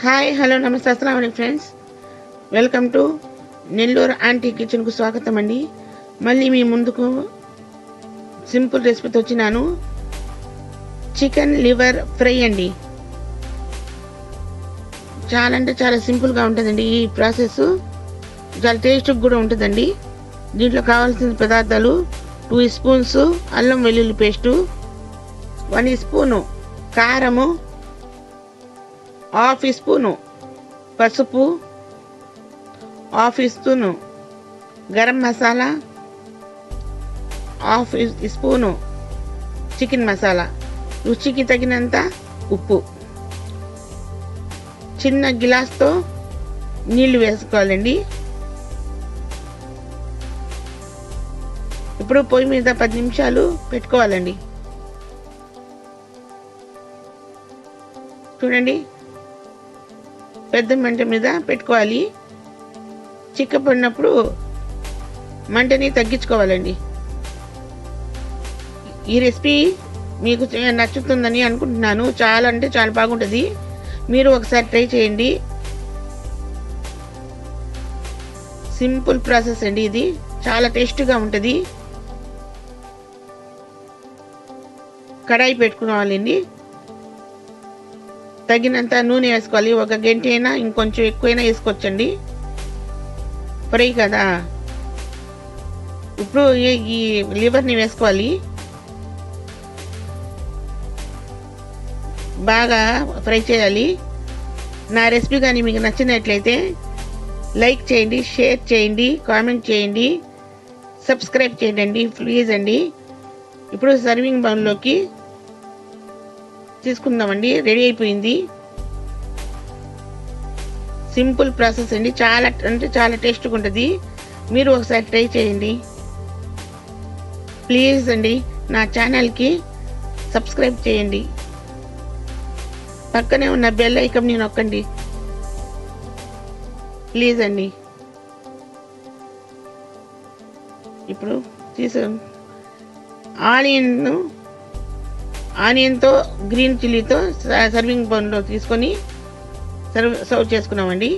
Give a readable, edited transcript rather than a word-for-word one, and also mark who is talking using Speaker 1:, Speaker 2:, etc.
Speaker 1: Hi hello నమస్తే అస్సలం friends, welcome to Nellore aunty కిచెన్కు స్వాగతం అండి. మళ్ళీ మీ ముందుకు సింపుల్ రెసిపీతో వచ్చినాను. చికెన్ లివర్ ఫ్రై అండి. చాలా అంటే చాలా సింపుల్గా ఉంటుందండి. ఈ ప్రాసెస్ చాలా టేస్ట్గా కూడా ఉంటుందండి. దీంట్లో కావాల్సిన పదార్థాలు 2 స్పూన్స్ అల్లం వెల్లుల్లి పేస్టు, 1 స్పూను కారము, హాఫ్ స్పూను పసుపు, half spoon garam masala, half spoon chicken masala, రుచికి తగినంత ఉప్పు, చిన్న గిలాస్తో నీళ్లు వేసుకోవాలండి. ఇప్పుడు పొయ్యి మీద 10 నిమిషాలు పెట్టుకోవాలండి. చూడండి, పెద్ద మంట మీద పెట్టుకోవాలి. చిక్కపడినప్పుడు మంటని తగ్గించుకోవాలండి. ఈ రెసిపీ మీకు నచ్చుతుందని అనుకుంటున్నాను. చాలా అంటే చాలా బాగుంటుంది. మీరు ఒకసారి ట్రై చేయండి. సింపుల్ ప్రాసెస్ అండి. ఇది చాలా టేస్టీగా ఉంటుంది. కడాయి పెట్టుకోవాలండి. తగినంత నూనె వేసుకోవాలి. 1 గంట అయినా ఇంకొంచెం ఎక్కువైనా వేసుకోవచ్చండి, ఫ్రై కదా. ఇప్పుడు ఈ లివర్ని వేసుకోవాలి. బాగా ఫ్రై చేయాలి. నా రెసిపీ కానీ మీకు నచ్చినట్లయితే లైక్ చేయండి, షేర్ చేయండి, కామెంట్ చేయండి, సబ్స్క్రైబ్ చేయండి ప్లీజ్ అండి. ఇప్పుడు సర్వింగ్ బౌల్లోకి తీసుకుందామండి. రెడీ అయిపోయింది. సింపుల్ ప్రాసెస్ అండి. చాలా అంటే చాలా టేస్ట్గా ఉంటుంది. మీరు ఒకసారి ట్రై చేయండి ప్లీజ్ అండి. నా ఛానల్కి సబ్స్క్రైబ్ చేయండి. పక్కనే ఉన్న బెల్ ఐకాన్ నొక్కండి ప్లీజ్ అండి. ఇప్పుడు ఆనియన్తో గ్రీన్ చిల్లీతో సర్వింగ్ బౌల్లో తీసుకొని సర్వ్ చేసుకున్నామండి.